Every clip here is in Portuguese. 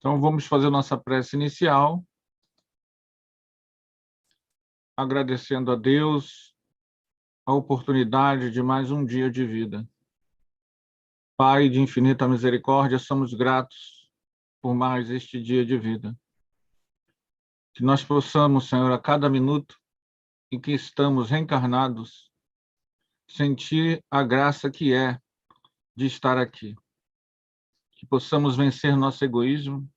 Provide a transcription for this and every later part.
Então, vamos fazer nossa prece inicial, agradecendo a Deus a oportunidade de mais um dia de vida. Pai de infinita misericórdia, somos gratos por mais este dia de vida. Que nós possamos, Senhor, a cada minuto em que estamos reencarnados, sentir a graça que é de estar aqui. Que possamos vencer nosso egoísmo,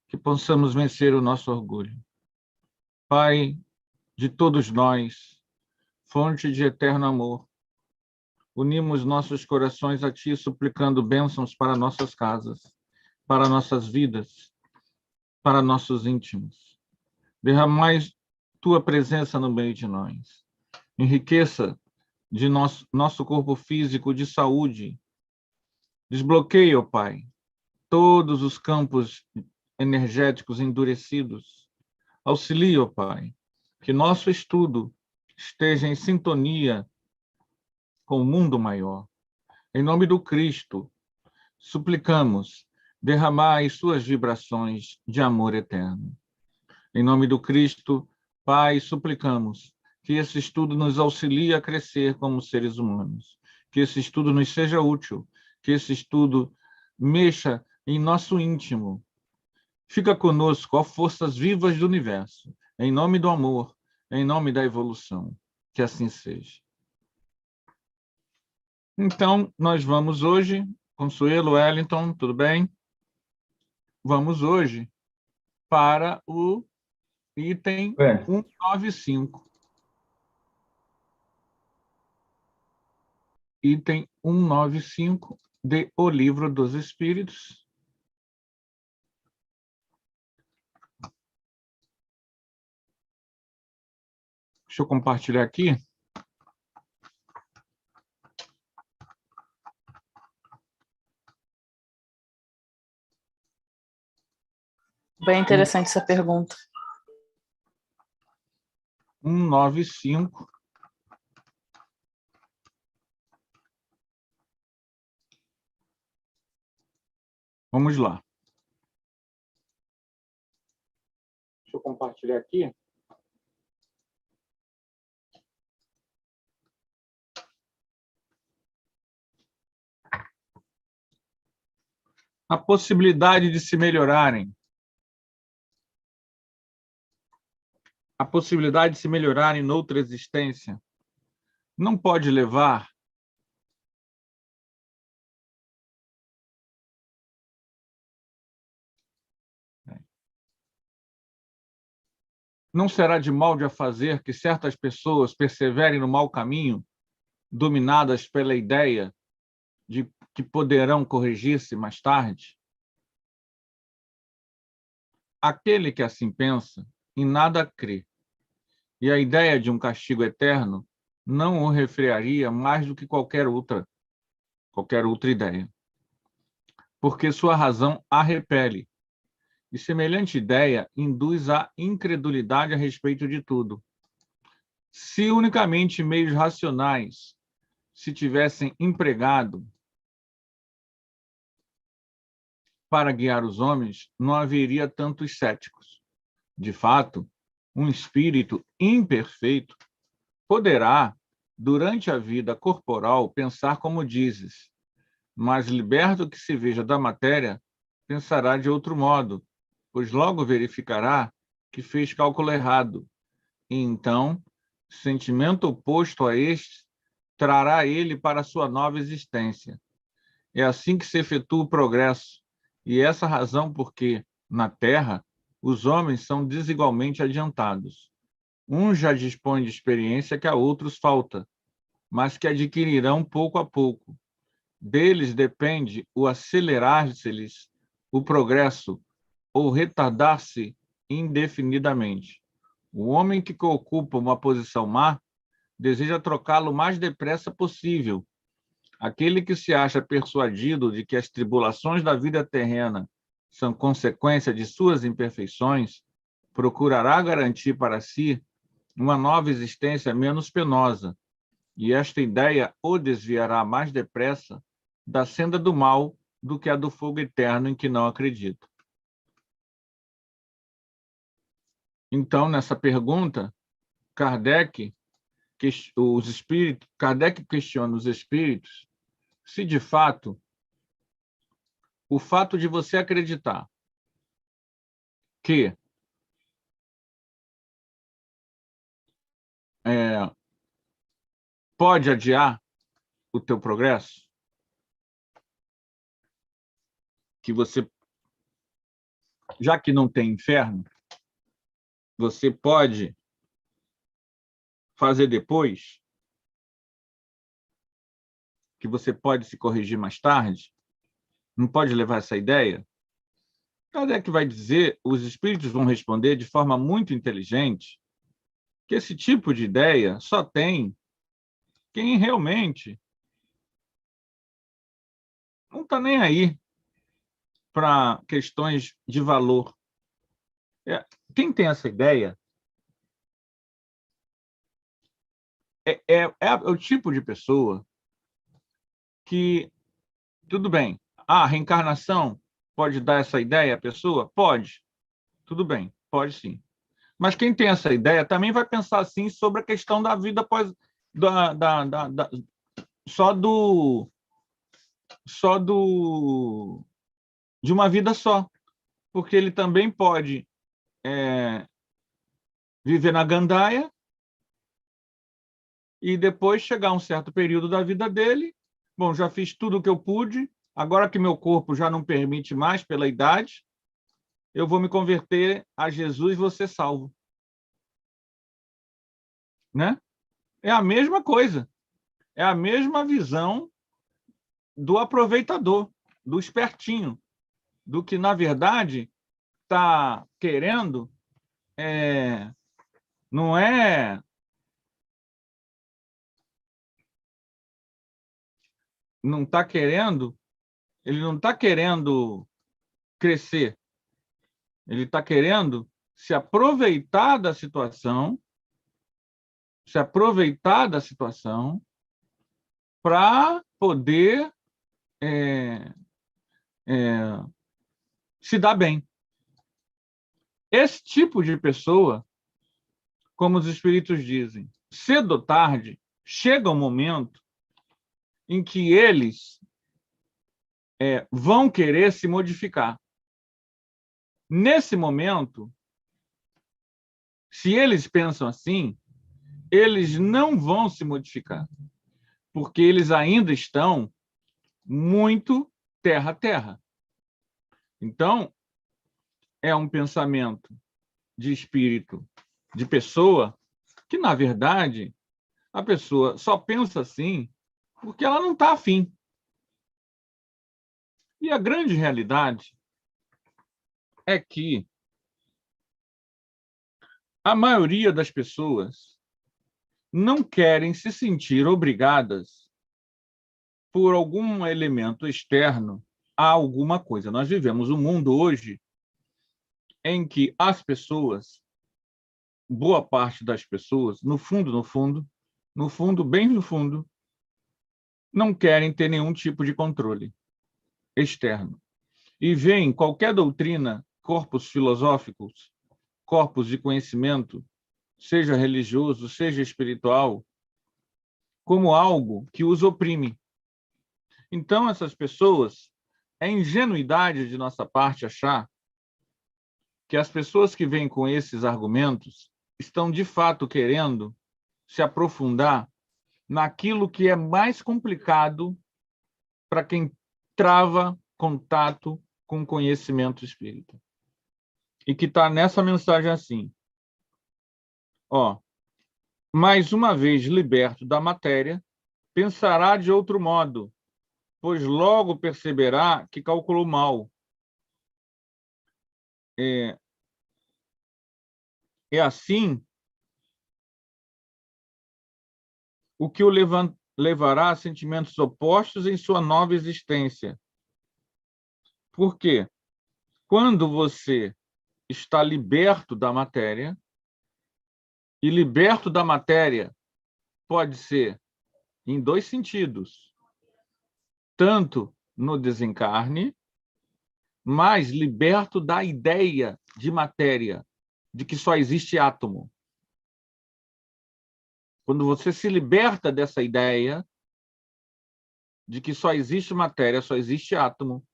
que possamos vencer o nosso orgulho. Pai de todos nós, fonte de eterno amor, unimos nossos corações a Ti, suplicando bênçãos para nossas casas, para nossas vidas, para nossos íntimos. Derramai Tua presença no meio de nós. Enriqueça de nosso corpo físico de saúde. Desbloqueie, ó Pai, todos os campos energéticos endurecidos. Auxilie, ó Pai, que nosso estudo esteja em sintonia com o mundo maior. Em nome do Cristo, suplicamos, derramai suas vibrações de amor eterno. Em nome do Cristo, Pai, suplicamos que esse estudo nos auxilie a crescer como seres humanos, que esse estudo nos seja útil, que esse estudo mexa em nosso íntimo. Fica conosco, ó forças vivas do universo, em nome do amor, em nome da evolução. Que assim seja. Então, nós vamos hoje, Consuelo, Wellington, tudo bem? Vamos hoje para o item 195. Item 195 de O Livro dos Espíritos. Deixa eu compartilhar aqui. Bem interessante essa pergunta. 195. Vamos lá. Deixa eu compartilhar aqui. A possibilidade de se melhorarem. A possibilidade de se melhorarem noutra existência não pode levar não será de mal de a fazer que certas pessoas perseverem no mau caminho, dominadas pela ideia de que poderão corrigir-se mais tarde? Aquele que assim pensa, em nada crê, e a ideia de um castigo eterno não o refrearia mais do que qualquer outra ideia, porque sua razão a repele, e semelhante ideia induz à incredulidade a respeito de tudo. Se unicamente meios racionais se tivessem empregado para guiar os homens, não haveria tantos céticos. De fato, um espírito imperfeito poderá, durante a vida corporal, pensar como dizes, mas liberto que se veja da matéria, pensará de outro modo, pois logo verificará que fez cálculo errado, e então, sentimento oposto a este, trará ele para a sua nova existência. É assim que se efetua o progresso, e essa razão porque, na Terra, os homens são desigualmente adiantados. Uns já dispõem de experiência que a outros falta, mas que adquirirão pouco a pouco. Deles depende o acelerar-se-lhes o progresso ou retardar-se indefinidamente. O homem que ocupa uma posição má deseja trocá-lo o mais depressa possível. Aquele que se acha persuadido de que as tribulações da vida terrena são consequência de suas imperfeições, procurará garantir para si uma nova existência menos penosa, e esta ideia o desviará mais depressa da senda do mal do que a do fogo eterno em que não acredita. Então, nessa pergunta, Kardec questiona os espíritos se, de fato, o fato de você acreditar que pode adiar o teu progresso, que você, já que não tem inferno, você pode fazer depois, que você pode se corrigir mais tarde, não pode levar essa ideia? Kardec vai dizer, os espíritos vão responder de forma muito inteligente, que esse tipo de ideia só tem quem realmente não está nem aí para questões de valor. Quem tem essa ideia é o tipo de pessoa que, tudo bem, a reencarnação pode dar essa ideia à pessoa? Pode. Tudo bem, pode sim. Mas quem tem essa ideia também vai pensar assim sobre a questão da vida após só de uma vida só, porque ele também pode viver na gandaia e depois chegar um certo período da vida dele, bom, já fiz tudo o que eu pude, agora que meu corpo já não permite mais pela idade, eu vou me converter a Jesus e vou ser salvo. Né? É a mesma coisa. É a mesma visão do aproveitador, do espertinho, do que, na verdade, está querendo, não é... Não está querendo, ele não está querendo crescer, ele está querendo se aproveitar da situação, para poder se dar bem. Esse tipo de pessoa, como os espíritos dizem, cedo ou tarde, chega um momento em que eles vão querer se modificar. Nesse momento, se eles pensam assim, eles não vão se modificar, porque eles ainda estão muito terra a terra. Então, é um pensamento de espírito, de pessoa, que, na verdade, a pessoa só pensa assim porque ela não está afim. E a grande realidade é que a maioria das pessoas não querem se sentir obrigadas por algum elemento externo a alguma coisa. Nós vivemos um mundo hoje em que as pessoas, boa parte das pessoas, no fundo, bem no fundo, não querem ter nenhum tipo de controle externo. E veem qualquer doutrina, corpos filosóficos, corpos de conhecimento, seja religioso, seja espiritual, como algo que os oprime. Então, essas pessoas, é ingenuidade de nossa parte achar que as pessoas que vêm com esses argumentos estão, de fato, querendo se aprofundar naquilo que é mais complicado para quem trava contato com o conhecimento espírita. E que está nessa mensagem assim, mais uma vez liberto da matéria, pensará de outro modo, pois logo perceberá que calculou mal. É assim o que o levará a sentimentos opostos em sua nova existência. Por quê? Quando você está liberto da matéria, e liberto da matéria pode ser em dois sentidos, tanto no desencarne, mas liberto da ideia de matéria, de que só existe átomo. Quando você se liberta dessa ideia de que só existe matéria, só existe átomo,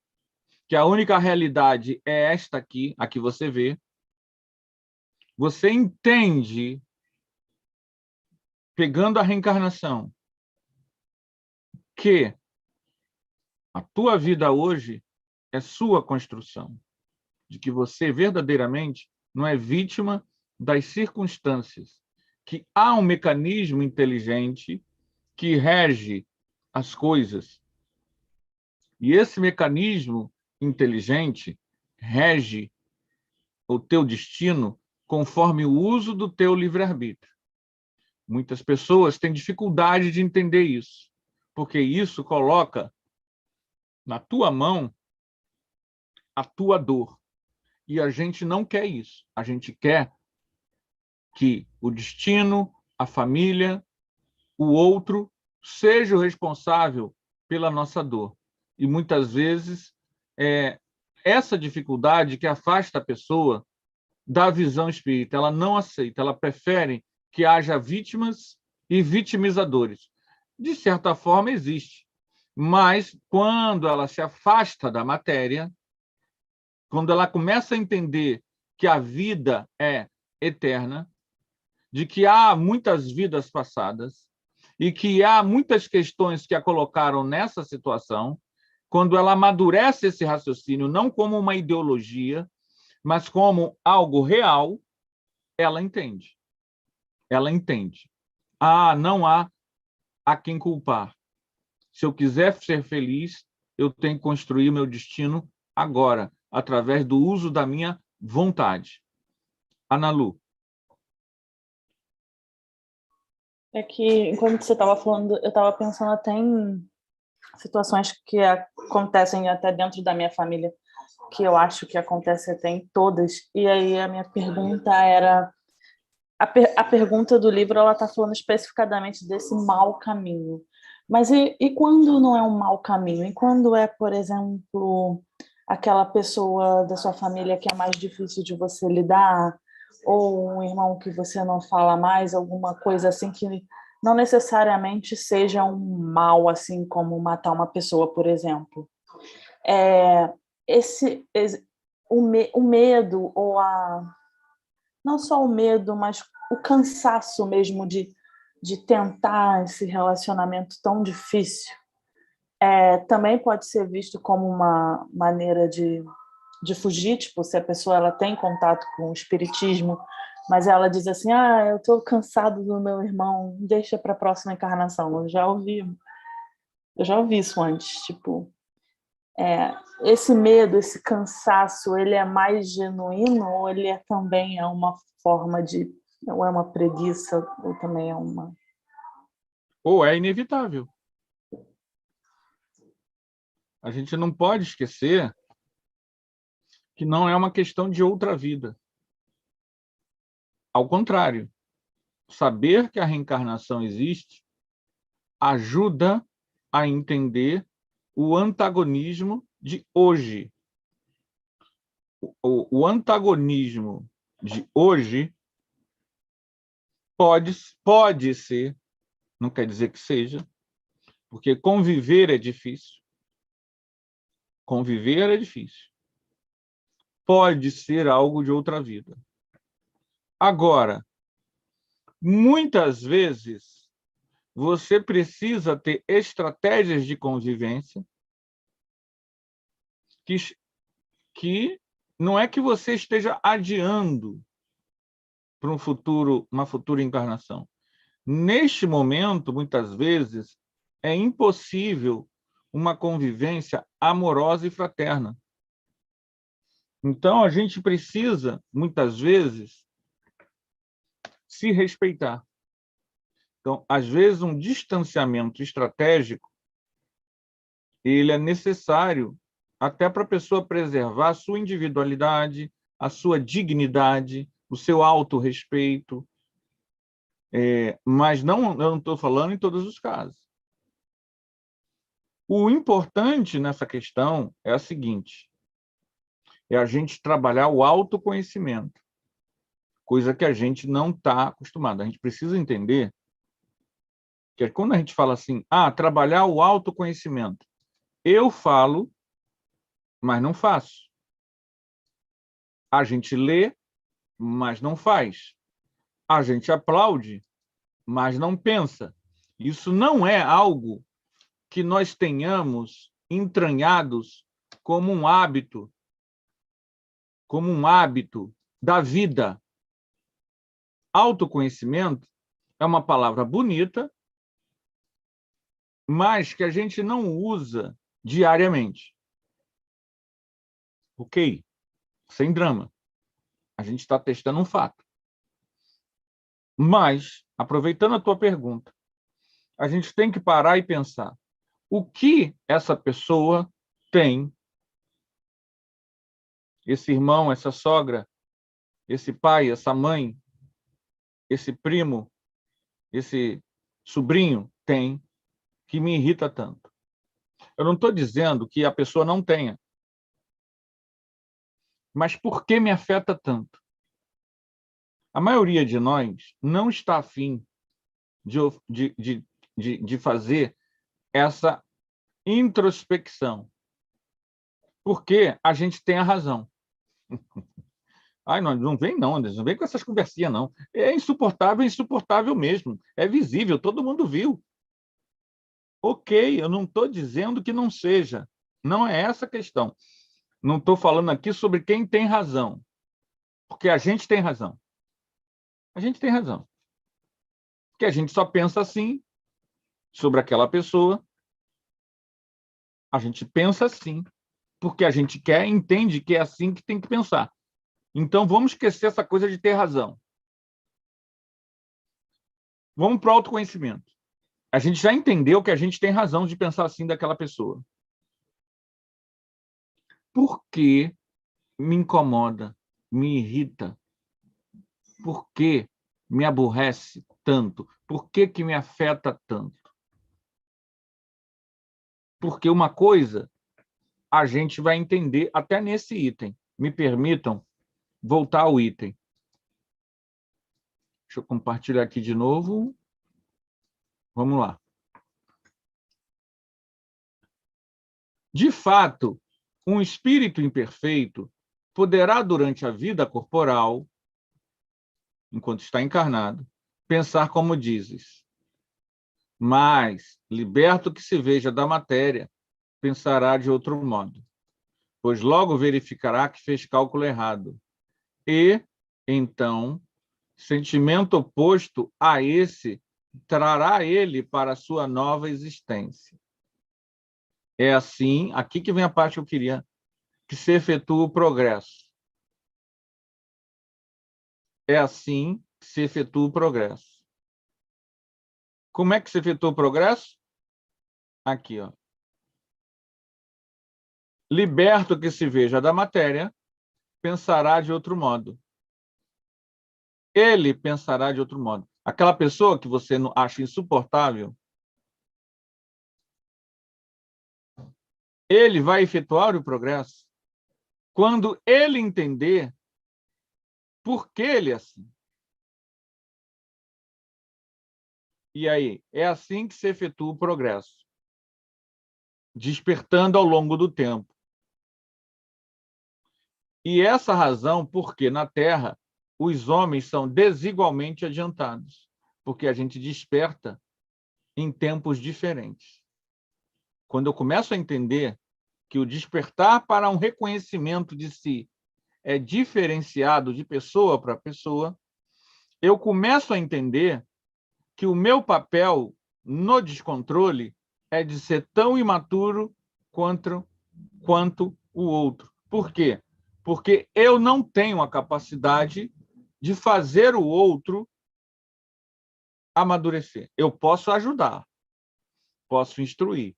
que a única realidade é esta aqui, a que você vê, você entende, pegando a reencarnação, que a tua vida hoje é sua construção, de que você verdadeiramente não é vítima das circunstâncias, que há um mecanismo inteligente que rege as coisas. E esse mecanismo inteligente rege o teu destino conforme o uso do teu livre-arbítrio. Muitas pessoas têm dificuldade de entender isso, porque isso coloca na tua mão a tua dor. E a gente não quer isso. A gente quer que o destino, a família, o outro, seja o responsável pela nossa dor. E muitas vezes é essa dificuldade que afasta a pessoa da visão espírita. Ela não aceita, ela prefere que haja vítimas e vitimizadores. De certa forma, existe. Mas, quando ela se afasta da matéria, quando ela começa a entender que a vida é eterna, de que há muitas vidas passadas e que há muitas questões que a colocaram nessa situação, quando ela amadurece esse raciocínio, não como uma ideologia, mas como algo real, ela entende. Ela entende. Não há a quem culpar. Se eu quiser ser feliz, eu tenho que construir meu destino agora, através do uso da minha vontade. Ana Lu. É que, enquanto você estava falando, eu estava pensando até em situações que acontecem até dentro da minha família, que eu acho que acontece até em todas. E aí a minha pergunta era... A pergunta do livro, ela está falando especificadamente desse mau caminho. Mas e quando não é um mau caminho? E quando é, por exemplo, aquela pessoa da sua família que é mais difícil de você lidar, ou um irmão que você não fala mais, alguma coisa assim que não necessariamente seja um mal, assim como matar uma pessoa, por exemplo. O medo, ou não só o medo, mas o cansaço mesmo de tentar esse relacionamento tão difícil, também pode ser visto como uma maneira de fugir, tipo, se a pessoa ela tem contato com o espiritismo, mas ela diz assim, eu estou cansado do meu irmão, deixa para a próxima encarnação. Eu já ouvi isso antes, tipo, esse medo, esse cansaço, ele é mais genuíno ou ele também é uma forma de, ou é uma preguiça, ou também é uma... Ou é inevitável. A gente não pode esquecer que não é uma questão de outra vida. Ao contrário, saber que a reencarnação existe ajuda a entender o antagonismo de hoje. O antagonismo de hoje pode ser, não quer dizer que seja, porque conviver é difícil. Conviver é difícil. Pode ser algo de outra vida. Agora, muitas vezes, você precisa ter estratégias de convivência que não é que você esteja adiando para uma futura encarnação. Neste momento, muitas vezes, é impossível uma convivência amorosa e fraterna. Então, a gente precisa, muitas vezes, se respeitar. Então, às vezes, um distanciamento estratégico ele é necessário até para a pessoa preservar a sua individualidade, a sua dignidade, o seu autorrespeito. Mas eu não estou falando em todos os casos. O importante nessa questão é a seguinte: é a gente trabalhar o autoconhecimento. coisa que a gente não está acostumado. A gente precisa entender que quando a gente fala assim, trabalhar o autoconhecimento, eu falo, mas não faço. A gente lê, mas não faz. A gente aplaude, mas não pensa. Isso não é algo que nós tenhamos entranhados como um hábito da vida. Autoconhecimento é uma palavra bonita, mas que a gente não usa diariamente. Ok, sem drama. A gente está testando um fato. Mas, aproveitando a tua pergunta, a gente tem que parar e pensar o que essa pessoa tem, esse irmão, essa sogra, esse pai, essa mãe, esse primo, esse sobrinho tem, que me irrita tanto. Eu não estou dizendo que a pessoa não tenha, mas por que me afeta tanto? A maioria de nós não está afim de fazer essa introspecção, porque a gente tem a razão. Ai, não vem não, Anderson, não vem com essas conversinhas, não. É insuportável mesmo. É visível, todo mundo viu. Ok, eu não estou dizendo que não seja. Não é essa a questão. Não estou falando aqui sobre quem tem razão, porque a gente tem razão. A gente tem razão. Porque a gente só pensa assim sobre aquela pessoa. A gente pensa assim, porque a gente quer, entende que é assim que tem que pensar. Então, vamos esquecer essa coisa de ter razão. Vamos para o autoconhecimento. A gente já entendeu que a gente tem razão de pensar assim daquela pessoa. Por que me incomoda, me irrita? Por que me aborrece tanto? Por que me afeta tanto? Porque uma coisa a gente vai entender até nesse item. Me permitam voltar ao item. Deixa eu compartilhar aqui de novo. Vamos lá. De fato, um espírito imperfeito poderá, durante a vida corporal, enquanto está encarnado, pensar como dizes. Mas, liberto que se veja da matéria, pensará de outro modo, pois logo verificará que fez cálculo errado. E, então, sentimento oposto a esse trará ele para a sua nova existência. É assim, aqui que vem a parte que eu queria, que se efetua o progresso. É assim que se efetua o progresso. Como é que se efetua o progresso? Aqui, ó. Liberto que se veja da matéria, pensará de outro modo. Ele pensará de outro modo. Aquela pessoa que você acha insuportável, ele vai efetuar o progresso quando ele entender por que ele é assim. E aí, é assim que se efetua o progresso, despertando ao longo do tempo. E essa razão porque na Terra os homens são desigualmente adiantados, porque a gente desperta em tempos diferentes. Quando eu começo a entender que o despertar para um reconhecimento de si é diferenciado de pessoa para pessoa, eu começo a entender que o meu papel no descontrole é de ser tão imaturo quanto o outro. Por quê? Porque eu não tenho a capacidade de fazer o outro amadurecer. Eu posso ajudar, posso instruir,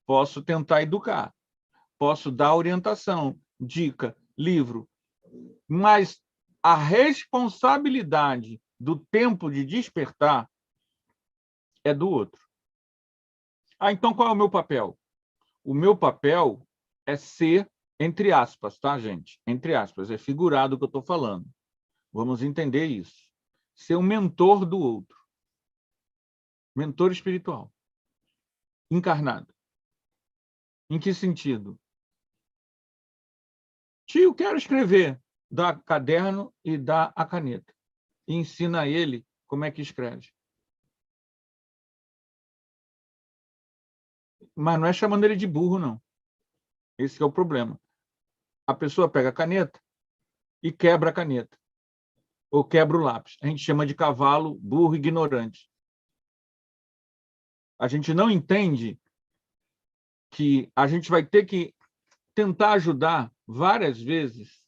posso tentar educar, posso dar orientação, dica, livro, mas a responsabilidade do tempo de despertar é do outro. Então qual é o meu papel? O meu papel é ser, entre aspas, tá, gente? Entre aspas, é figurado o que eu estou falando. Vamos entender isso. Ser um mentor do outro. Mentor espiritual. Encarnado. Em que sentido? Tio, quero escrever. Dá caderno e dá a caneta. E ensina a ele como é que escreve. Mas não é chamando ele de burro, não. Esse é o problema. A pessoa pega a caneta e quebra a caneta. Ou quebra o lápis. A gente chama de cavalo, burro, ignorante. A gente não entende que a gente vai ter que tentar ajudar várias vezes,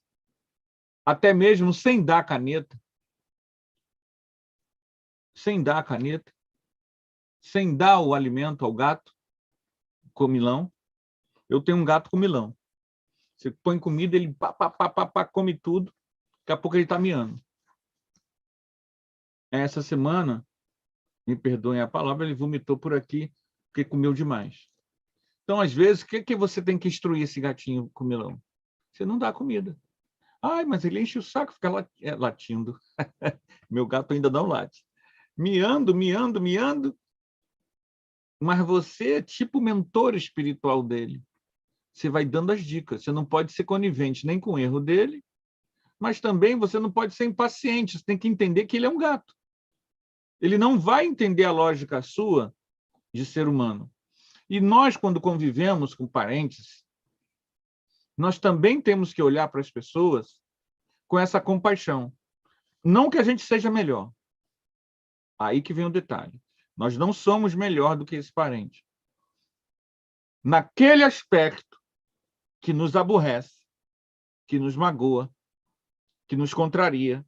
até mesmo sem dar a caneta, sem dar a caneta, sem dar o alimento ao gato, comilão. Eu tenho um gato comilão. Você põe comida, ele pá, pá, pá, pá, pá, come tudo, daqui a pouco ele está miando. Essa semana, me perdoem a palavra, ele vomitou por aqui, porque comeu demais. Então, às vezes, o que você tem que instruir esse gatinho comilão? Você não dá comida. Ai, mas ele enche o saco, fica latindo. Meu gato ainda não late. Miando, miando, miando. Mas você é tipo mentor espiritual dele. Você vai dando as dicas. Você não pode ser conivente nem com o erro dele, mas também você não pode ser impaciente. Você tem que entender que ele é um gato. Ele não vai entender a lógica sua de ser humano. E nós, quando convivemos com parentes, nós também temos que olhar para as pessoas com essa compaixão. Não que a gente seja melhor. Aí que vem o detalhe. Nós não somos melhor do que esse parente. Naquele aspecto que nos aborrece, que nos magoa, que nos contraria,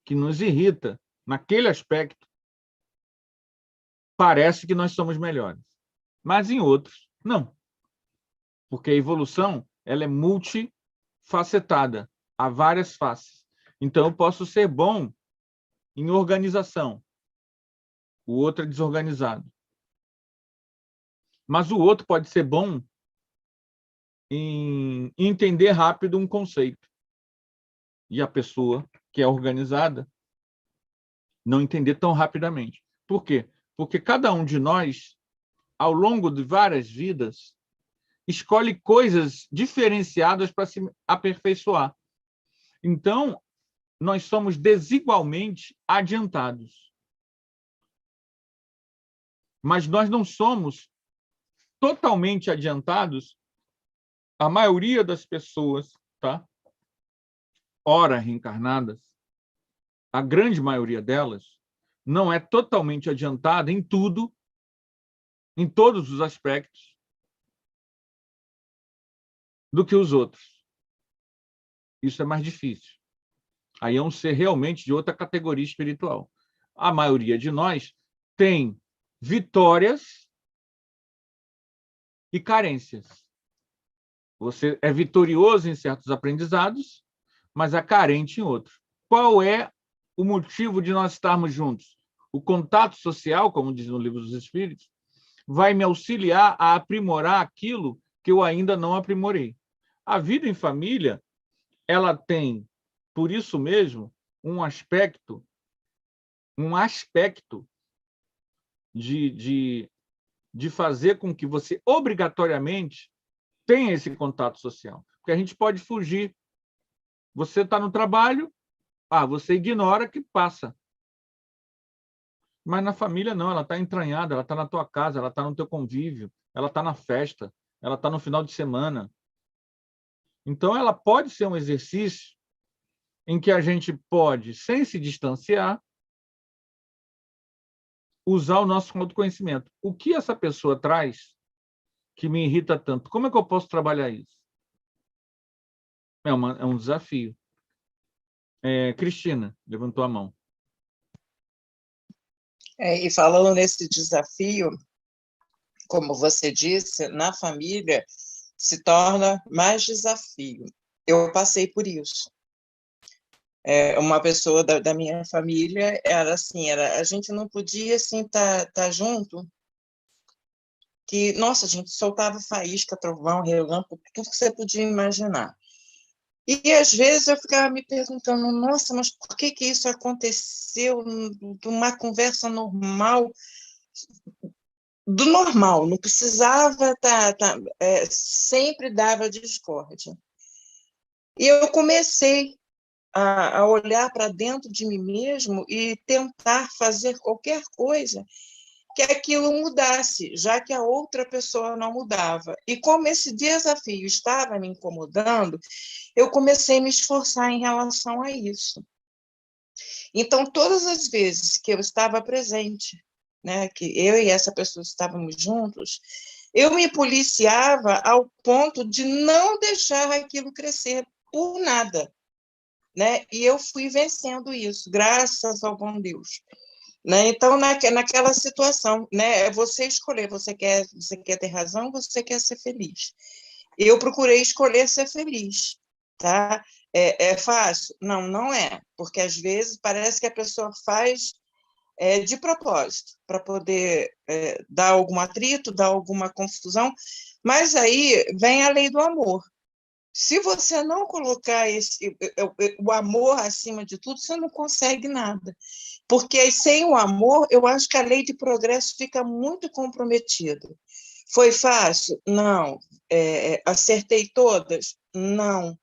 que nos irrita, naquele aspecto, parece que nós somos melhores. Mas em outros, não. Porque a evolução ela é multifacetada, há várias faces. Então, eu posso ser bom em organização, o outro é desorganizado. Mas o outro pode ser bom em entender rápido um conceito. E a pessoa que é organizada não entender tão rapidamente. Por quê? Porque cada um de nós, ao longo de várias vidas, escolhe coisas diferenciadas para se aperfeiçoar. Então, nós somos desigualmente adiantados. Mas nós não somos totalmente adiantados. A maioria das pessoas, tá? Ora reencarnadas, a grande maioria delas, não é totalmente adiantada em tudo, em todos os aspectos, do que os outros. Isso é mais difícil. Aí é um ser realmente de outra categoria espiritual. A maioria de nós tem vitórias e carências. Você é vitorioso em certos aprendizados, mas é carente em outros. Qual é o motivo de nós estarmos juntos? O contato social, como diz no Livro dos Espíritos, vai me auxiliar a aprimorar aquilo que eu ainda não aprimorei. A vida em família, ela tem, por isso mesmo, um aspecto de fazer com que você obrigatoriamente tenha esse contato social. Porque a gente pode fugir. Você está no trabalho, você ignora que passa. Mas na família não, ela está entranhada, ela está na tua casa, ela está no teu convívio, ela está na festa, ela está no final de semana. Então, ela pode ser um exercício em que a gente pode, sem se distanciar, usar o nosso autoconhecimento. O que essa pessoa traz que me irrita tanto? Como é que eu posso trabalhar isso? É um desafio. Cristina levantou a mão. E falando nesse desafio, como você disse, na família se torna mais desafio. Eu passei por isso. Uma pessoa da minha família era assim, a gente não podia assim tá junto, que nossa, a gente soltava faísca, trovão, relâmpago, tudo que você podia imaginar. E, às vezes, eu ficava me perguntando, nossa, mas por que isso aconteceu de uma conversa normal, do normal, não precisava sempre dava discórdia. E eu comecei a olhar para dentro de mim mesmo e tentar fazer qualquer coisa que aquilo mudasse, já que a outra pessoa não mudava. E como esse desafio estava me incomodando, eu comecei a me esforçar em relação a isso. Então, todas as vezes que eu estava presente, né, que eu e essa pessoa estávamos juntos, eu me policiava ao ponto de não deixar aquilo crescer por nada, né? E eu fui vencendo isso, graças ao bom Deus. Né? Então, naquela situação, né, é você escolher, você quer ter razão, você quer ser feliz. Eu procurei escolher ser feliz, tá? É fácil? Não, não é, porque às vezes parece que a pessoa faz de propósito, para poder dar algum atrito, dar alguma confusão, mas aí vem a lei do amor. Se você não colocar o amor acima de tudo, você não consegue nada. Porque sem o amor, eu acho que a lei de progresso fica muito comprometida. Foi fácil? Não. Acertei todas? Não.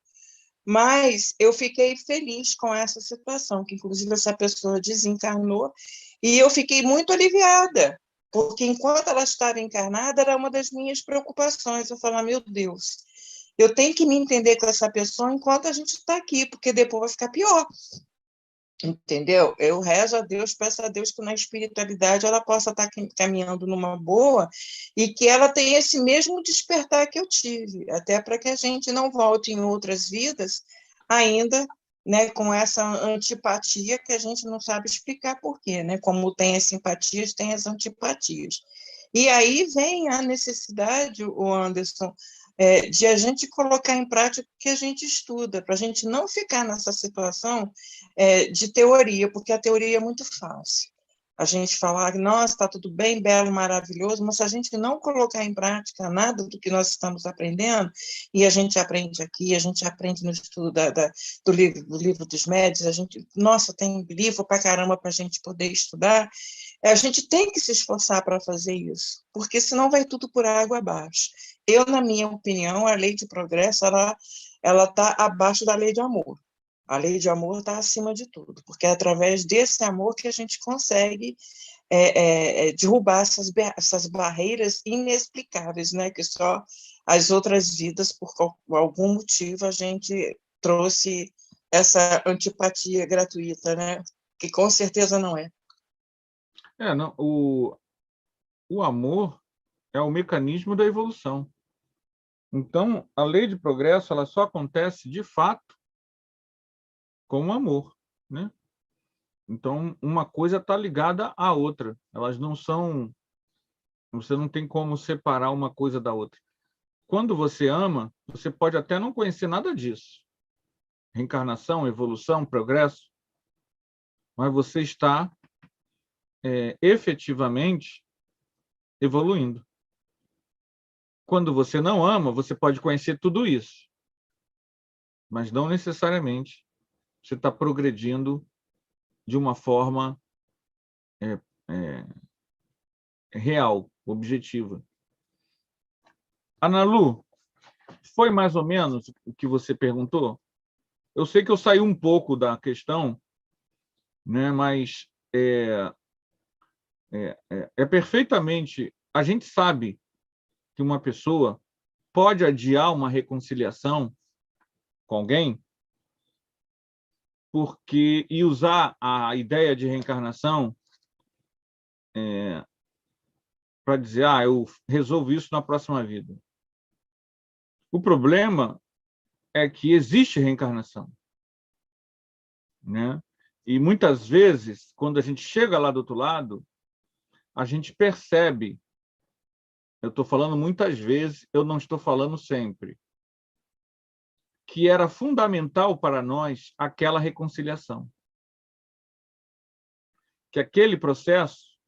Mas eu fiquei feliz com essa situação, que inclusive essa pessoa desencarnou, e eu fiquei muito aliviada, porque enquanto ela estava encarnada, era uma das minhas preocupações. Eu falava, meu Deus, eu tenho que me entender com essa pessoa enquanto a gente está aqui, porque depois vai ficar pior. Entendeu? Eu rezo a Deus, peço a Deus que na espiritualidade ela possa estar caminhando numa boa e que ela tenha esse mesmo despertar que eu tive, até para que a gente não volte em outras vidas ainda, né, com essa antipatia que a gente não sabe explicar por quê, né? Como tem as simpatias, tem as antipatias. E aí vem a necessidade, o Anderson, de a gente colocar em prática o que a gente estuda, para a gente não ficar nessa situação de teoria, porque a teoria é muito fácil. A gente falar, nossa, está tudo bem, belo, maravilhoso, mas se a gente não colocar em prática nada do que nós estamos aprendendo, e a gente aprende aqui, a gente aprende no estudo do livro dos médios, a gente, nossa, tem livro para caramba para a gente poder estudar, a gente tem que se esforçar para fazer isso, porque senão vai tudo por água abaixo. Eu, na minha opinião, a lei de progresso, ela está abaixo da lei de amor. A lei de amor está acima de tudo, porque é através desse amor que a gente consegue derrubar essas barreiras inexplicáveis, né? Que só as outras vidas, por algum motivo, a gente trouxe essa antipatia gratuita, né? Que com certeza não é. Não, o amor é o mecanismo da evolução. Então, a lei de progresso ela só acontece, de fato, com o amor, né? Então, uma coisa está ligada à outra. Elas não são... Você não tem como separar uma coisa da outra. Quando você ama, você pode até não conhecer nada disso. Reencarnação, evolução, progresso. Mas você está efetivamente evoluindo. Quando você não ama, você pode conhecer tudo isso. Mas não necessariamente você está progredindo de uma forma real, objetiva. Ana Lu, foi mais ou menos o que você perguntou? Eu sei que eu saí um pouco da questão, né, mas é perfeitamente... A gente sabe que uma pessoa pode adiar uma reconciliação com alguém e usar a ideia de reencarnação para dizer, eu resolvo isso na próxima vida. O problema é que existe reencarnação, né? E muitas vezes, quando a gente chega lá do outro lado, a gente percebe, eu estou falando muitas vezes, eu não estou falando sempre, que era fundamental para nós aquela reconciliação. Que aquele processo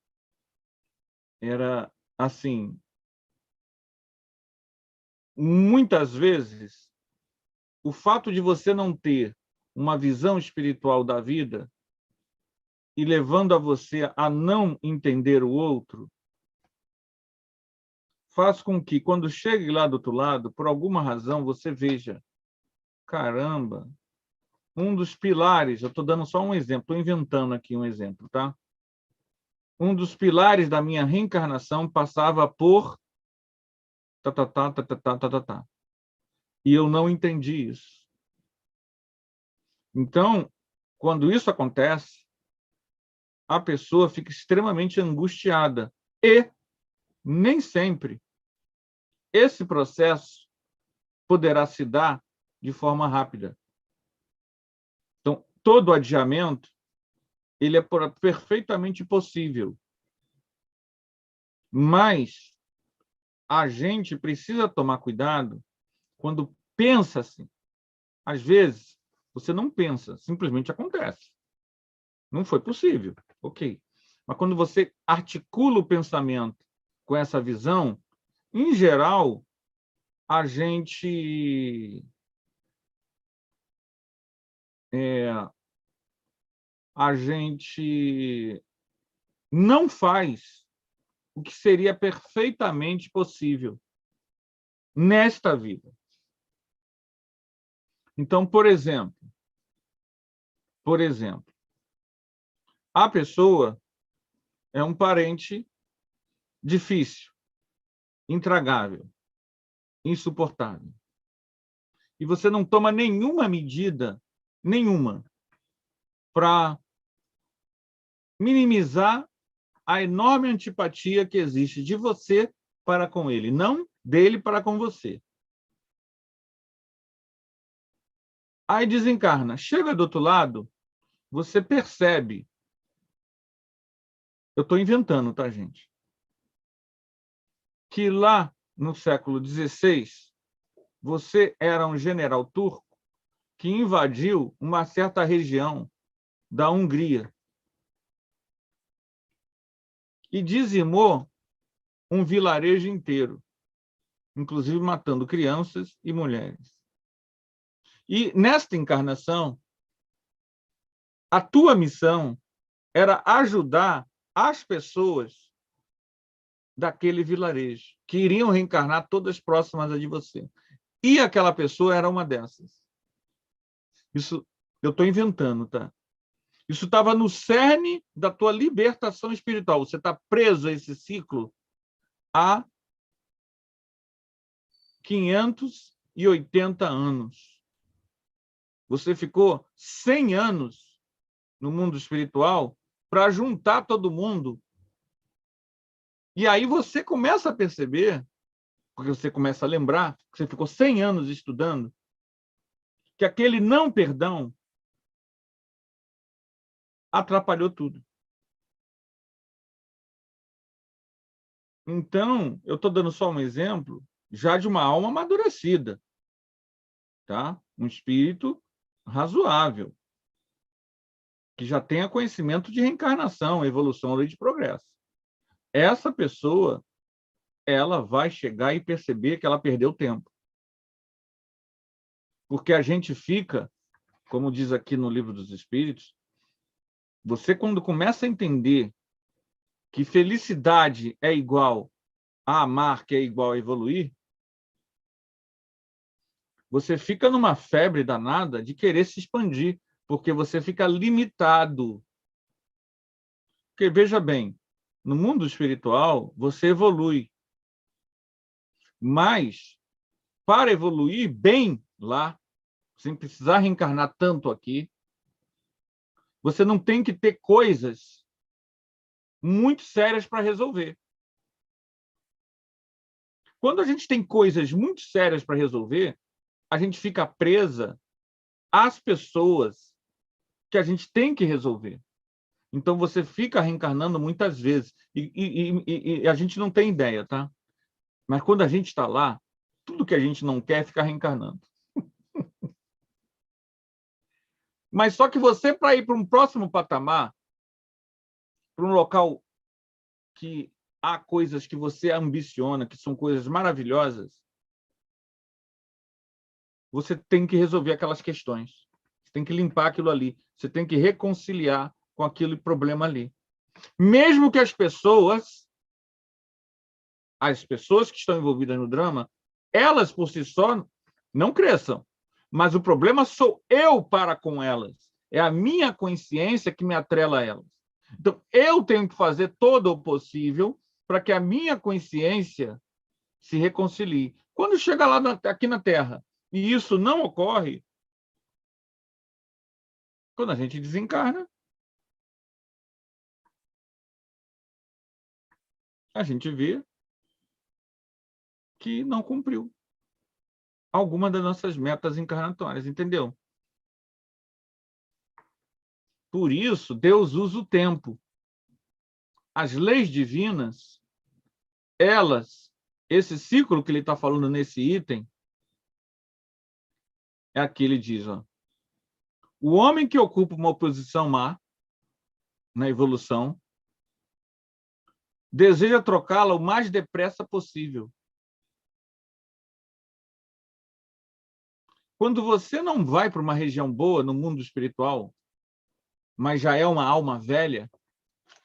era, assim, muitas vezes, o fato de você não ter uma visão espiritual da vida e levando a você a não entender o outro, faz com que, quando chegue lá do outro lado, por alguma razão, você veja, caramba, um dos pilares, eu estou dando só um exemplo, estou inventando aqui um exemplo, tá? Um dos pilares da minha reencarnação passava por tá. E eu não entendi isso. Então, quando isso acontece, a pessoa fica extremamente angustiada e nem sempre esse processo poderá se dar de forma rápida. Então, todo adiamento ele é perfeitamente possível. Mas a gente precisa tomar cuidado quando pensa assim. Às vezes, você não pensa, simplesmente acontece. Não foi possível, ok. Mas quando você articula o pensamento com essa visão, em geral, a gente não faz o que seria perfeitamente possível nesta vida. Então, por exemplo, a pessoa é um parente difícil, intragável, insuportável. E você não toma nenhuma medida, nenhuma, para minimizar a enorme antipatia que existe de você para com ele, não dele para com você. Aí desencarna. Chega do outro lado, você percebe. Eu estou inventando, tá, gente? Que lá no século XVI, você era um general turco que invadiu uma certa região da Hungria e dizimou um vilarejo inteiro, inclusive matando crianças e mulheres. E nesta encarnação, a tua missão era ajudar as pessoas daquele vilarejo, que iriam reencarnar todas próximas a de você. E aquela pessoa era uma dessas. Isso eu estou inventando, tá? Isso estava no cerne da tua libertação espiritual. Você está preso a esse ciclo há 580 anos. Você ficou 100 anos no mundo espiritual para juntar todo mundo. E aí você começa a perceber, porque você começa a lembrar, que você ficou 100 anos estudando, que aquele não perdão atrapalhou tudo. Então, eu estou dando só um exemplo já de uma alma amadurecida, tá? Um espírito razoável, que já tenha conhecimento de reencarnação, evolução, lei de progresso. Essa pessoa, ela vai chegar e perceber que ela perdeu tempo. Porque a gente fica, como diz aqui no Livro dos Espíritos, você quando começa a entender que felicidade é igual a amar, que é igual a evoluir, você fica numa febre danada de querer se expandir, porque você fica limitado. Porque, veja bem, no mundo espiritual, você evolui. Mas, para evoluir bem lá, sem precisar reencarnar tanto aqui, você não tem que ter coisas muito sérias para resolver. Quando a gente tem coisas muito sérias para resolver, a gente fica presa às pessoas que a gente tem que resolver. Então, você fica reencarnando muitas vezes. E a gente não tem ideia, tá? Mas quando a gente está lá, tudo que a gente não quer é ficar reencarnando. Mas só que você, para ir para um próximo patamar, para um local que há coisas que você ambiciona, que são coisas maravilhosas, você tem que resolver aquelas questões. Você tem que limpar aquilo ali. Você tem que reconciliar com aquele problema ali. Mesmo que as pessoas que estão envolvidas no drama, elas por si só não cresçam. Mas o problema sou eu para com elas. É a minha consciência que me atrela a elas. Então, eu tenho que fazer todo o possível para que a minha consciência se reconcilie. Quando chega lá aqui na Terra e isso não ocorre, quando a gente desencarna, a gente vê que não cumpriu alguma das nossas metas encarnatórias, entendeu? Por isso, Deus usa o tempo. As leis divinas, esse ciclo que ele está falando nesse item, é aqui ele diz, ó, o homem que ocupa uma posição má na evolução deseja trocá-la o mais depressa possível. Quando você não vai para uma região boa no mundo espiritual, mas já é uma alma velha,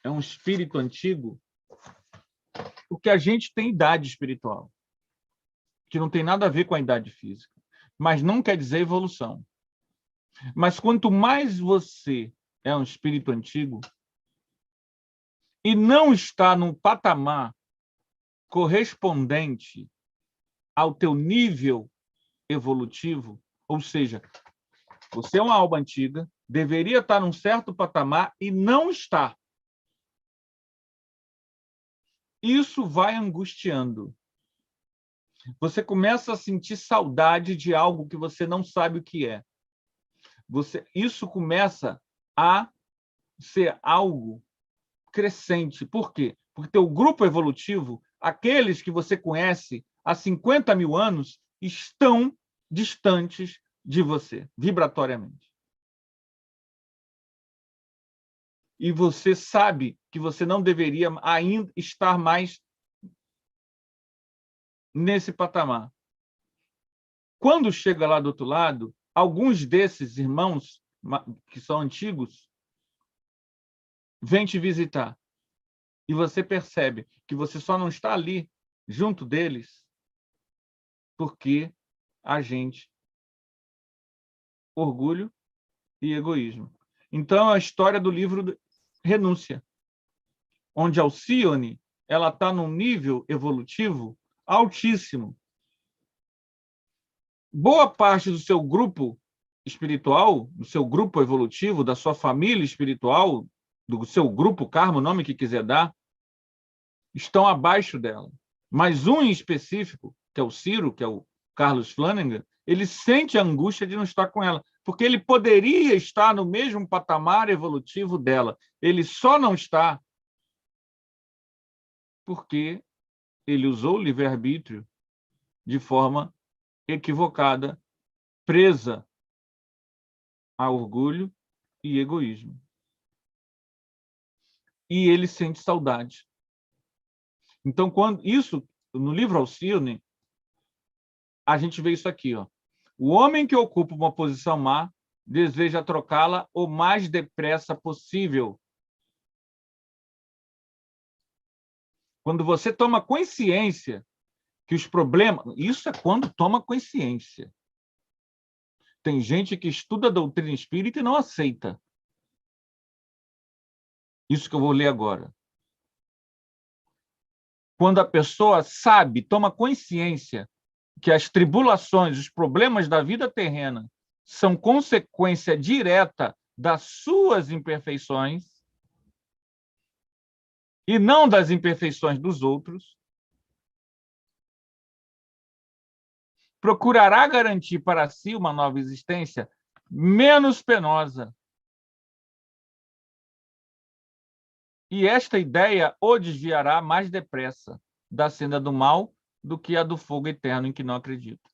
é um espírito antigo, porque a gente tem idade espiritual, que não tem nada a ver com a idade física, mas não quer dizer evolução. Mas quanto mais você é um espírito antigo e não está num patamar correspondente ao teu nível evolutivo, ou seja, você é uma alma antiga, deveria estar num certo patamar e não está. Isso vai angustiando. Você começa a sentir saudade de algo que você não sabe o que é. Isso começa a ser algo crescente. Por quê? Porque teu grupo evolutivo, aqueles que você conhece há 50 mil anos, estão distantes de você, vibratoriamente. E você sabe que você não deveria ainda estar mais nesse patamar. Quando chega lá do outro lado, alguns desses irmãos que são antigos vêm te visitar. E você percebe que você só não está ali junto deles porque a gente orgulho e egoísmo. Então, a história do livro Renúncia, onde Alcione ela está num nível evolutivo altíssimo. Boa parte do seu grupo espiritual, do seu grupo evolutivo, da sua família espiritual, do seu grupo karma, o nome que quiser dar, estão abaixo dela. Mas um em específico, que é o Ciro, que é o Carlos Flanagan, ele sente a angústia de não estar com ela, porque ele poderia estar no mesmo patamar evolutivo dela. Ele só não está porque ele usou o livre-arbítrio de forma equivocada, presa a orgulho e egoísmo. E ele sente saudade. Então, quando isso, no livro Alcione, a gente vê isso aqui, ó. O homem que ocupa uma posição má deseja trocá-la o mais depressa possível. Quando você toma consciência que os problemas... Isso é quando toma consciência. Tem gente que estuda a doutrina espírita e não aceita. Isso que eu vou ler agora. Quando a pessoa sabe, toma consciência que as tribulações, os problemas da vida terrena são consequência direta das suas imperfeições e não das imperfeições dos outros, procurará garantir para si uma nova existência menos penosa. E esta ideia o desviará mais depressa da senda do mal do que a do fogo eterno em que não acredita.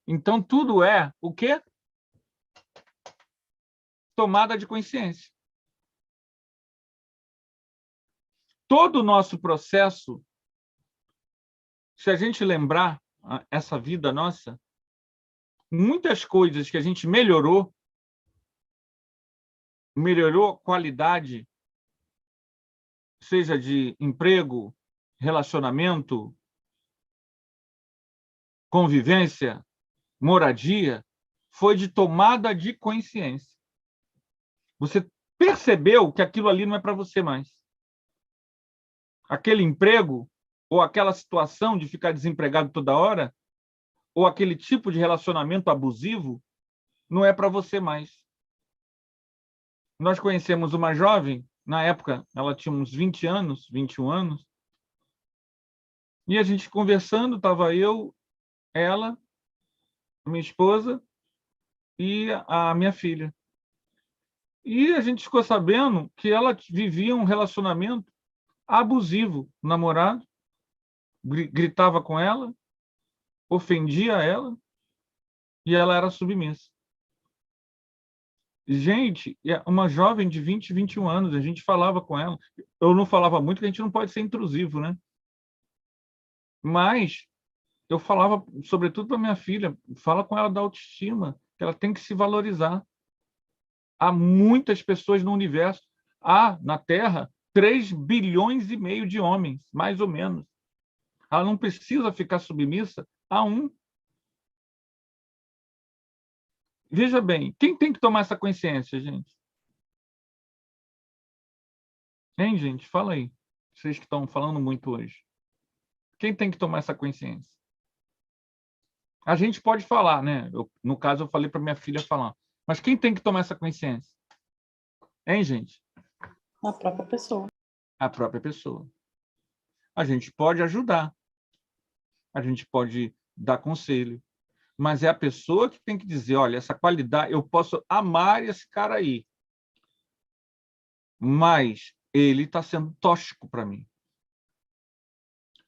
Então, tudo é o quê? Tomada de consciência. Todo o nosso processo, se a gente lembrar essa vida nossa, muitas coisas que a gente melhorou a qualidade, seja de emprego, relacionamento, convivência, moradia, foi de tomada de consciência. Você percebeu que aquilo ali não é para você mais. Aquele emprego, ou aquela situação de ficar desempregado toda hora, ou aquele tipo de relacionamento abusivo, não é para você mais. Nós conhecemos uma jovem, na época ela tinha uns 20 anos, 21 anos, e a gente conversando, estava eu, ela, minha esposa e a minha filha. E a gente ficou sabendo que ela vivia um relacionamento abusivo, namorado, gritava com ela, ofendia ela, e ela era submissa. Gente, uma jovem de 20, 21 anos, a gente falava com ela. Eu não falava muito, porque a gente não pode ser intrusivo, né? Mas eu falava, sobretudo para minha filha, fala com ela da autoestima, que ela tem que se valorizar. Há muitas pessoas no universo. Há, na Terra, 3,5 bilhões de homens, mais ou menos. Ela não precisa ficar submissa a um. Veja bem, quem tem que tomar essa consciência, gente? Hein, gente? Fala aí. Vocês que estão falando muito hoje. Quem tem que tomar essa consciência? A gente pode falar, né? No caso, eu falei para minha filha falar. Mas quem tem que tomar essa consciência? Hein, gente? A própria pessoa. A própria pessoa. A gente pode ajudar. A gente pode dar conselho. Mas é a pessoa que tem que dizer, olha, essa qualidade, eu posso amar esse cara aí, mas ele está sendo tóxico para mim.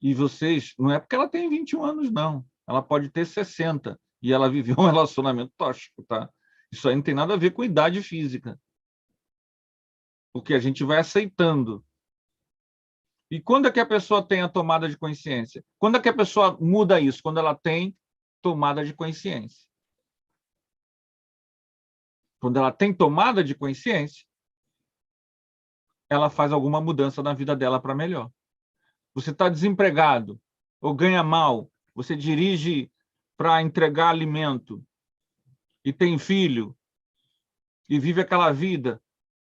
E vocês, não é porque ela tem 21 anos, não. Ela pode ter 60 e ela viveu um relacionamento tóxico, tá? Isso aí não tem nada a ver com idade física. Porque a gente vai aceitando. E quando é que a pessoa tem a tomada de consciência? Quando é que a pessoa muda isso? Quando ela tem tomada de consciência. Quando ela tem tomada de consciência, ela faz alguma mudança na vida dela para melhor. Você está desempregado ou ganha mal, você dirige para entregar alimento e tem filho e vive aquela vida,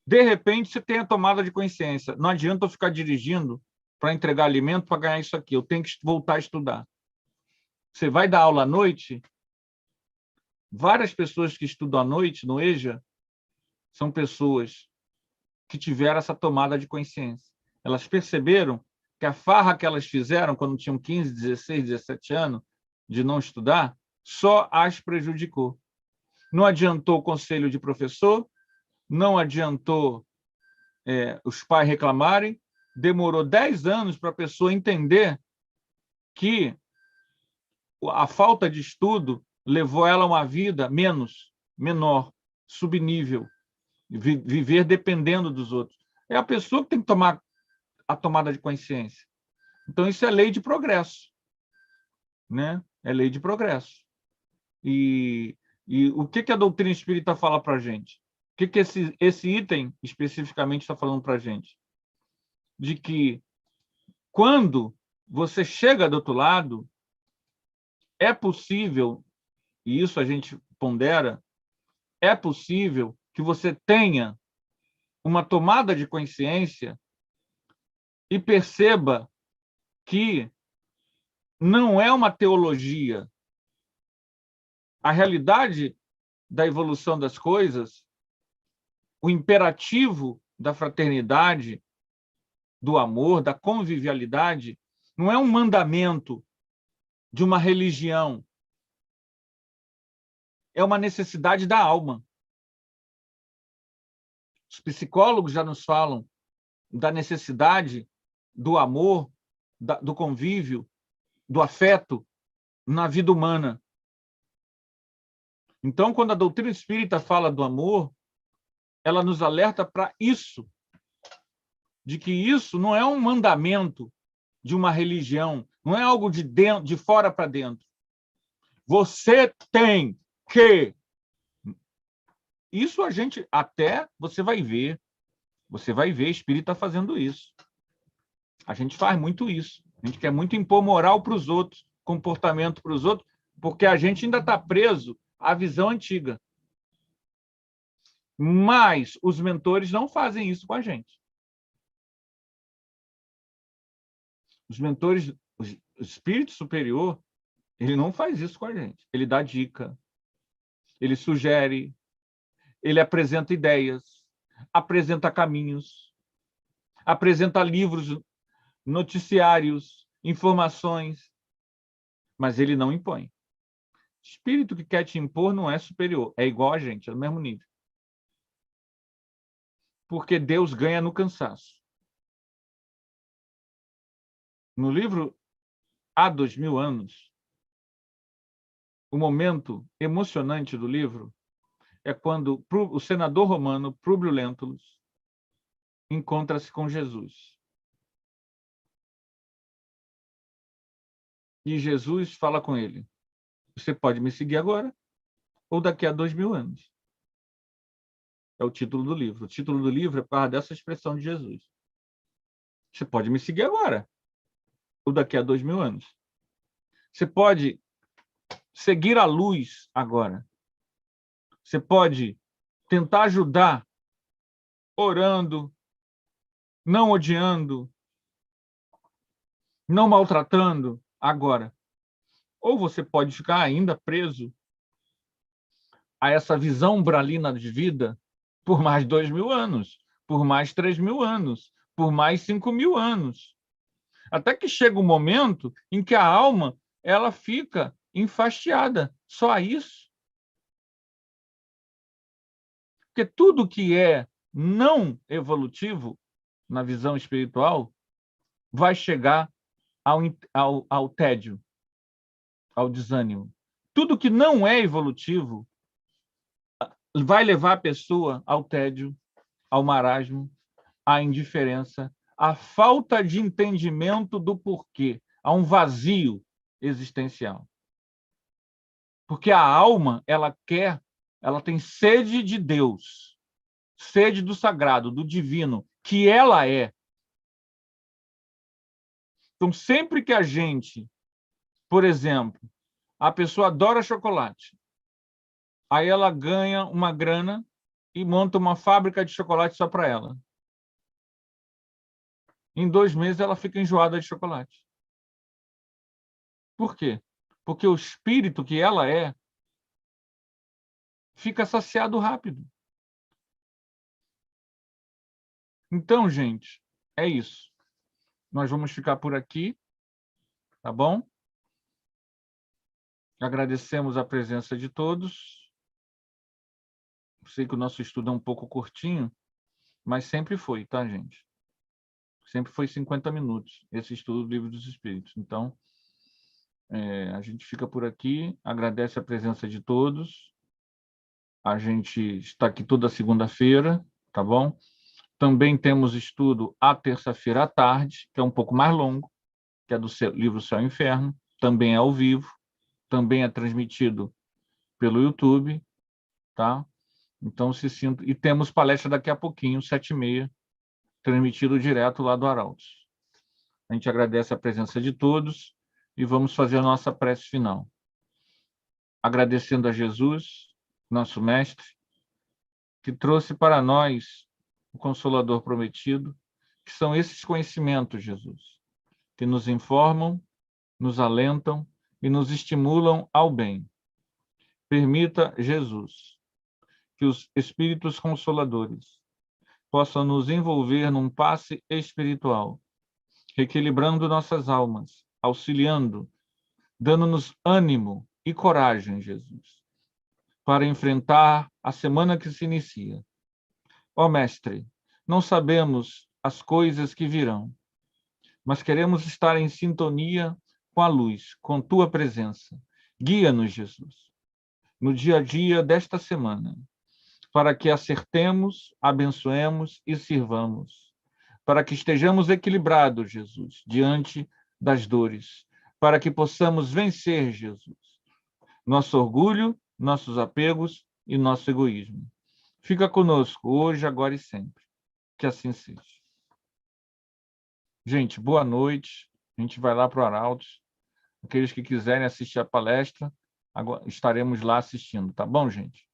de repente você tem a tomada de consciência. Não adianta eu ficar dirigindo para entregar alimento para ganhar isso aqui, eu tenho que voltar a estudar. Você vai dar aula à noite? Várias pessoas que estudam à noite no EJA são pessoas que tiveram essa tomada de consciência. Elas perceberam que a farra que elas fizeram quando tinham 15, 16, 17 anos de não estudar só as prejudicou. Não adiantou o conselho de professor, não adiantou os pais reclamarem, demorou 10 anos para a pessoa entender que a falta de estudo levou ela a uma vida menor, subnível, viver dependendo dos outros. É a pessoa que tem que tomar a tomada de consciência. Então, isso é lei de progresso, né? É lei de progresso. E o que a doutrina espírita fala para a gente? O que esse item especificamente está falando para a gente? De que quando você chega do outro lado, é possível, e isso a gente pondera, é possível que você tenha uma tomada de consciência e perceba que não é uma teologia. A realidade da evolução das coisas, o imperativo da fraternidade, do amor, da convivialidade, não é um mandamento de uma religião. É uma necessidade da alma. Os psicólogos já nos falam da necessidade do amor, do convívio, do afeto na vida humana. Então, quando a doutrina espírita fala do amor, ela nos alerta para isso, de que isso não é um mandamento de uma religião, não é algo de fora para dentro. Você tem que isso a gente até você vai ver espírita fazendo isso. A gente faz muito isso. A gente quer muito impor moral para os outros, comportamento para os outros, porque a gente ainda está preso à visão antiga. Mas os mentores não fazem isso com a gente. Os mentores, o espírito superior, ele não faz isso com a gente. Ele dá dica, ele sugere, ele apresenta ideias, apresenta caminhos, apresenta livros, noticiários, informações, mas ele não impõe. O espírito que quer te impor não é superior, é igual a gente, é do mesmo nível. Porque Deus ganha no cansaço. No livro Há 2000 anos, o momento emocionante do livro é quando o senador romano Públio Lentulus encontra-se com Jesus. E Jesus fala com ele: você pode me seguir agora ou daqui a 2000 anos. É o título do livro. O título do livro é para dessa expressão de Jesus. Você pode me seguir agora ou daqui a 2000 anos. Você pode seguir a luz agora. Você pode tentar ajudar orando, não odiando, não maltratando agora. Ou você pode ficar ainda preso a essa visão umbralina de vida por mais 2000 anos, por mais 3000 anos, por mais 5000 anos. Até que chega um momento em que a alma ela fica enfastiada. Só isso. Porque tudo que é não evolutivo, na visão espiritual, vai chegar ao tédio, ao desânimo. Tudo que não é evolutivo vai levar a pessoa ao tédio, ao marasmo, à indiferença, à falta de entendimento do porquê, a um vazio existencial. Porque a alma, ela tem sede de Deus, sede do sagrado, do divino, que ela é. Então, sempre que a gente, por exemplo, a pessoa adora chocolate, aí ela ganha uma grana e monta uma fábrica de chocolate só para ela. Em 2 meses, ela fica enjoada de chocolate. Por quê? Porque o espírito que ela é fica saciado rápido. Então, gente, é isso. Nós vamos ficar por aqui, tá bom? Agradecemos a presença de todos. Sei que o nosso estudo é um pouco curtinho, mas sempre foi, tá, gente? Sempre foi 50 minutos, esse estudo do Livro dos Espíritos. Então, a gente fica por aqui, agradece a presença de todos. A gente está aqui toda segunda-feira, tá bom? Também temos estudo à terça-feira à tarde, que é um pouco mais longo, que é do livro Céu e Inferno, também é ao vivo, também é transmitido pelo YouTube, tá? Então, se sinta... E temos palestra daqui a pouquinho, 7h30, transmitido direto lá do Arautos. A gente agradece a presença de todos e vamos fazer a nossa prece final. Agradecendo a Jesus, nosso mestre, que trouxe para nós o Consolador prometido, que são esses conhecimentos, Jesus, que nos informam, nos alentam e nos estimulam ao bem. Permita, Jesus, que os Espíritos Consoladores possam nos envolver num passe espiritual, reequilibrando nossas almas, auxiliando, dando-nos ânimo e coragem, Jesus, para enfrentar a semana que se inicia. Ó Mestre, não sabemos as coisas que virão, mas queremos estar em sintonia com a luz, com tua presença. Guia-nos, Jesus, no dia a dia desta semana, para que acertemos, abençoemos e sirvamos, para que estejamos equilibrados, Jesus, diante das dores, para que possamos vencer, Jesus, nosso orgulho nossos apegos e nosso egoísmo. Fica conosco, hoje, agora e sempre. Que assim seja. Gente, boa noite. A gente vai lá para o Arautos. Aqueles que quiserem assistir a palestra, estaremos lá assistindo, tá bom, gente?